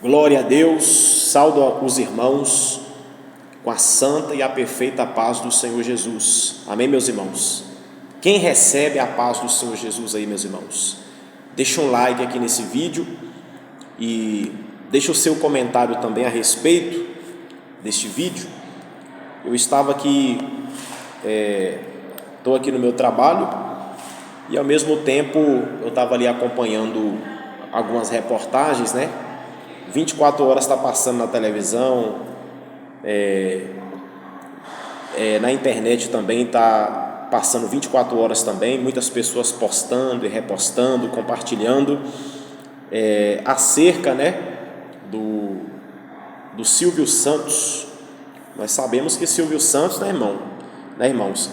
Glória a Deus, saúdo os irmãos com a santa e a perfeita paz do Senhor Jesus. Amém, meus irmãos? Quem recebe a paz do Senhor Jesus aí, meus irmãos? Deixa um like aqui nesse vídeo e deixa o seu comentário também a respeito deste vídeo. Eu estava aqui, estou aqui no meu trabalho e ao mesmo tempo eu estava ali acompanhando algumas reportagens, né? 24 horas está passando na televisão, na internet também está passando 24 horas também, muitas pessoas postando e repostando, compartilhando acerca, né, do Silvio Santos. Nós sabemos que Silvio Santos, né, irmãos?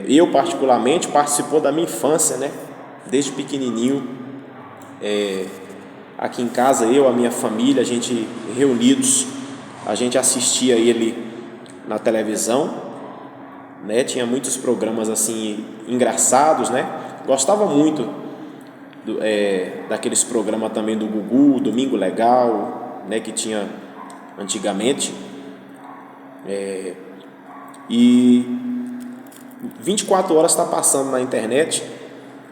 Eu particularmente participou da minha infância, né, desde pequenininho. Aqui em casa, eu, a minha família, a gente reunidos, a gente assistia ele na televisão, né? Tinha muitos programas assim engraçados, né? Gostava muito daqueles programas também do Gugu, Domingo Legal, né? Que tinha antigamente. E 24 horas está passando na internet,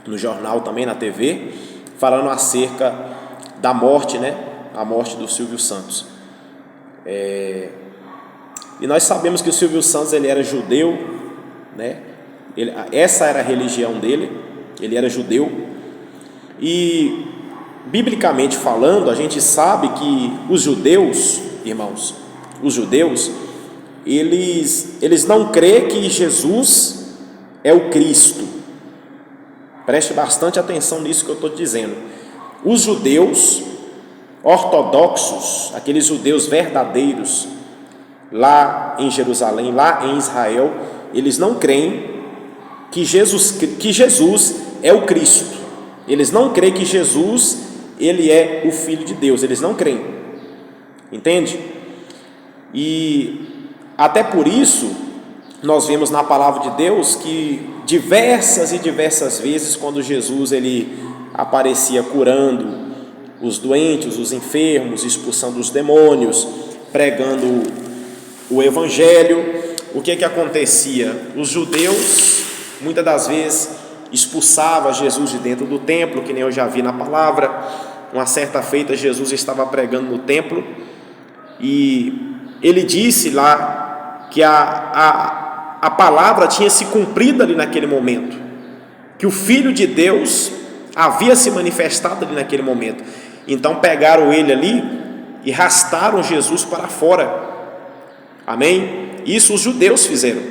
no jornal também, na TV, falando acerca da morte, né? A morte do Silvio Santos. E nós sabemos que o Silvio Santos ele era judeu, né? Essa era a religião dele, ele era judeu. E biblicamente falando, a gente sabe que os judeus, irmãos, eles não creem que Jesus é o Cristo. Preste bastante atenção nisso que eu estou dizendo. Os judeus ortodoxos, aqueles judeus verdadeiros, lá em Jerusalém, lá em Israel, eles não creem que Jesus é o Cristo. Eles não creem que Jesus ele é o Filho de Deus. Eles não creem. Entende? E até por isso, nós vemos na palavra de Deus que diversas e diversas vezes, quando Jesus ele aparecia curando os doentes, os enfermos, expulsando os demônios, pregando o evangelho, o que acontecia? Os judeus, muitas das vezes, expulsavam Jesus de dentro do templo, que nem eu já vi na palavra. Uma certa feita, Jesus estava pregando no templo e ele disse lá que a palavra tinha se cumprido ali naquele momento, que o Filho de Deus havia se manifestado ali naquele momento. Então pegaram ele ali e arrastaram Jesus para fora. Amém? Isso os judeus fizeram.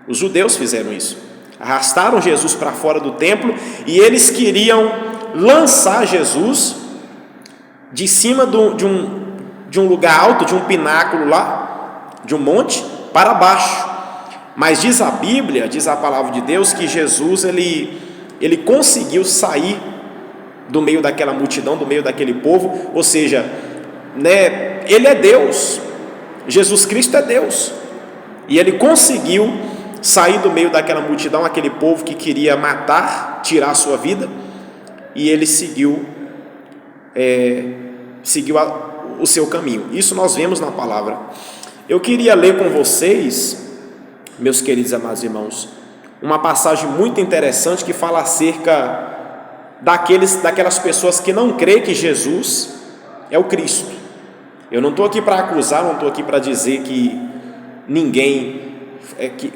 Os judeus fizeram isso. Arrastaram Jesus para fora do templo e eles queriam lançar Jesus de cima de um lugar alto, de um pináculo lá, de um monte, para baixo. Mas diz a Bíblia, diz a palavra de Deus, que Jesus ele conseguiu sair do meio daquela multidão, do meio daquele povo, ou seja, né, ele é Deus, Jesus Cristo é Deus, e ele conseguiu sair do meio daquela multidão, aquele povo que queria matar, tirar a sua vida, e ele seguiu o seu caminho. Isso nós vemos na palavra. Eu queria ler com vocês, meus queridos amados irmãos, uma passagem muito interessante que fala acerca daquelas pessoas que não creem que Jesus é o Cristo. Eu não estou aqui para acusar, não estou aqui para dizer que ninguém,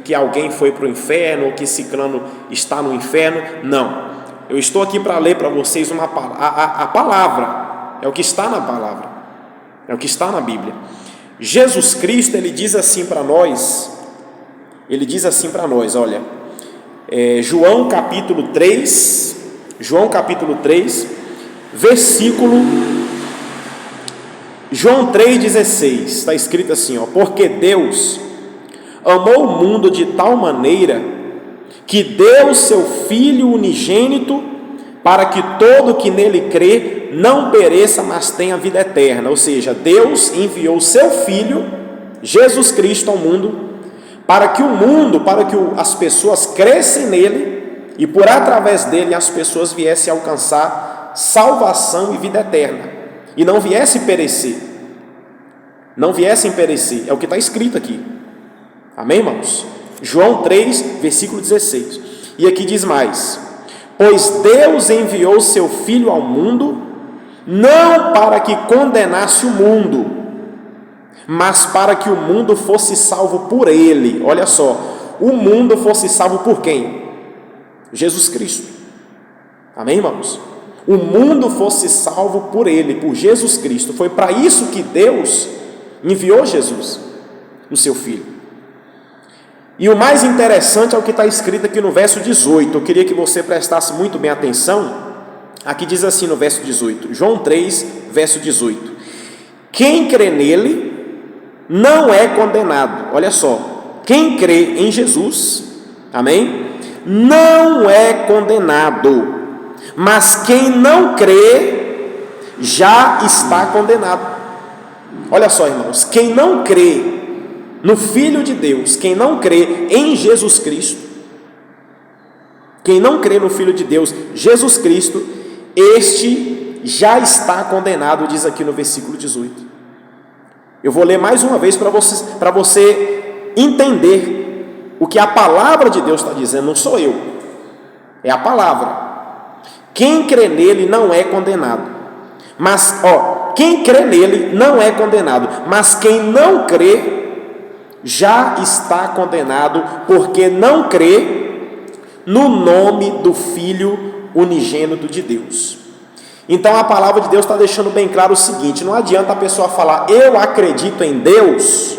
que alguém foi para o inferno ou que ciclano está no inferno. Não, eu estou aqui para ler para vocês a palavra, é o que está na palavra, é o que está na Bíblia. Jesus Cristo, ele diz assim para nós, olha, João capítulo 3, versículo, João 3,16, está escrito assim, porque Deus amou o mundo de tal maneira que deu seu Filho unigênito para que todo que nele crê não pereça, mas tenha vida eterna. Ou seja, Deus enviou o seu Filho, Jesus Cristo, ao mundo, para que as pessoas crescem nele e por através dele as pessoas viessem a alcançar salvação e vida eterna. e não viessem perecer. Não viessem perecer, é o que está escrito aqui. Amém, irmãos? João 3, versículo 16. E aqui diz mais: pois Deus enviou seu Filho ao mundo, não para que condenasse o mundo, mas para que o mundo fosse salvo por ele. Olha só, o mundo fosse salvo por quem? Jesus Cristo. Amém, irmãos? O mundo fosse salvo por ele, por Jesus Cristo. Foi para isso que Deus enviou Jesus, o seu Filho. E o mais interessante é o que está escrito aqui no verso 18. Eu queria que você prestasse muito bem atenção. Aqui diz assim no verso 18, João 3, verso 18: quem crê nele não é condenado. Olha só, quem crê em Jesus, amém, não é condenado, mas quem não crê já está condenado. Olha só, irmãos, quem não crê no Filho de Deus, quem não crê em Jesus Cristo, quem não crê no Filho de Deus, Jesus Cristo, este já está condenado, diz aqui no versículo 18. Eu vou ler mais uma vez para você entender o que a palavra de Deus está dizendo, não sou eu, é a palavra. Quem crê nele não é condenado, mas, quem crê nele não é condenado, mas quem não crê já está condenado, porque não crê no nome do Filho unigênito de Deus. Então a palavra de Deus está deixando bem claro o seguinte: não adianta a pessoa falar, eu acredito em Deus,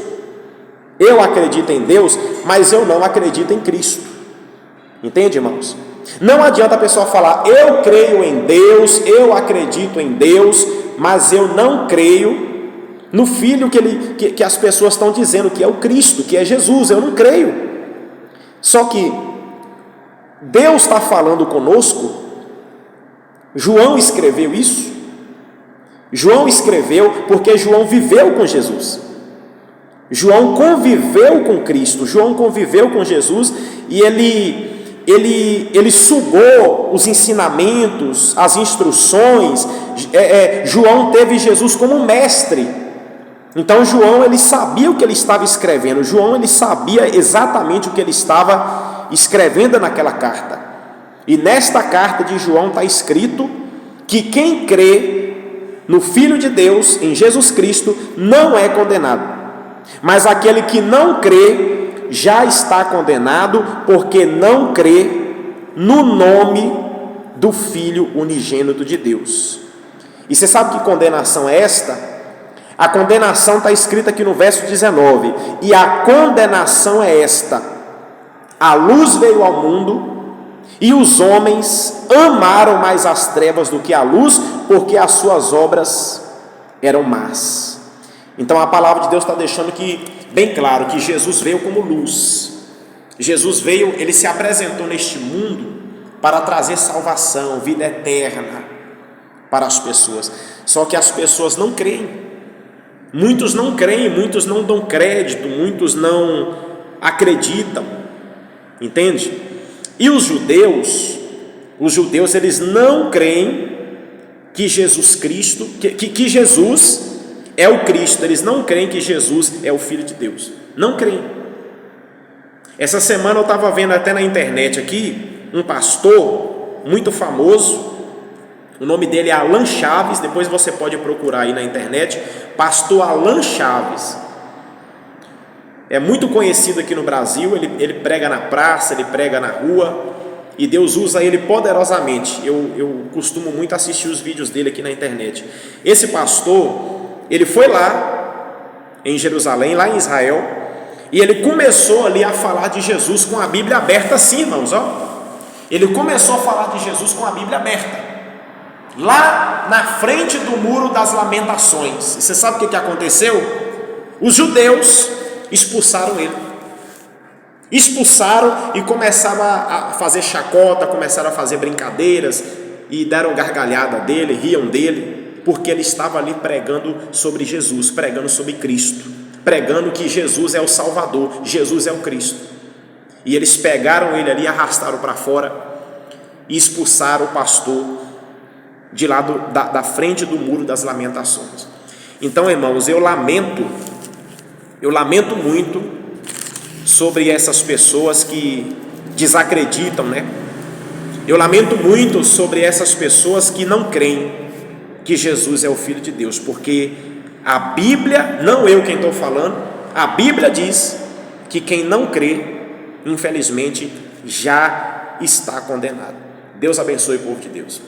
mas eu não acredito em Cristo. Entende, irmãos? Não adianta a pessoa falar, eu creio em Deus, eu acredito em Deus, mas eu não creio no Filho que as pessoas estão dizendo, que é o Cristo, que é Jesus. Eu não creio. Só que Deus está falando conosco. João escreveu isso. João escreveu porque João viveu com Jesus. João conviveu com Cristo. João conviveu com Jesus e ele sugou os ensinamentos, as instruções. João teve Jesus como mestre. Então João, ele sabia o que ele estava escrevendo. João, ele sabia exatamente o que ele estava escrevendo naquela carta. E nesta carta de João está escrito que quem crê no Filho de Deus, em Jesus Cristo, não é condenado, mas aquele que não crê já está condenado, porque não crê no nome do Filho unigênito de Deus. E você sabe que condenação é esta? A condenação está escrita aqui no verso 19: e a condenação é esta: a luz veio ao mundo, e os homens amaram mais as trevas do que a luz, porque as suas obras eram más. Então a palavra de Deus está deixando bem claro que Jesus veio como luz. Jesus veio, ele se apresentou neste mundo para trazer salvação, vida eterna para as pessoas. Só que as pessoas não creem. Muitos não creem, muitos não dão crédito, muitos não acreditam. Entende? E os judeus eles não creem que Jesus Cristo, que Jesus é o Cristo. Eles não creem que Jesus é o Filho de Deus. Não creem. Essa semana eu estava vendo até na internet aqui um pastor muito famoso. O nome dele é Alan Chaves. Depois você pode procurar aí na internet. Pastor Alan Chaves. É muito conhecido aqui no Brasil. Ele prega na praça, ele prega na rua, e Deus usa ele poderosamente. Eu costumo muito assistir os vídeos dele aqui na internet. Esse pastor, ele foi lá em Jerusalém, lá em Israel, e ele começou ali a falar de Jesus com a Bíblia aberta assim, irmãos, Ele começou a falar de Jesus com a Bíblia aberta, lá na frente do Muro das Lamentações. E você sabe o que aconteceu? Os judeus expulsaram ele. Expulsaram e começaram a fazer chacota, começaram a fazer brincadeiras, e deram gargalhada dele, riam dele, porque ele estava ali pregando sobre Jesus, pregando sobre Cristo, pregando que Jesus é o Salvador, Jesus é o Cristo. E eles pegaram ele ali, arrastaram para fora e expulsaram o pastor de lá da frente do muro das lamentações. Então, irmãos, eu lamento muito sobre essas pessoas que desacreditam, né? Eu lamento muito sobre essas pessoas que não creem que Jesus é o Filho de Deus, porque a Bíblia, não eu quem estou falando, a Bíblia diz que quem não crê, infelizmente, já está condenado. Deus abençoe o povo de Deus.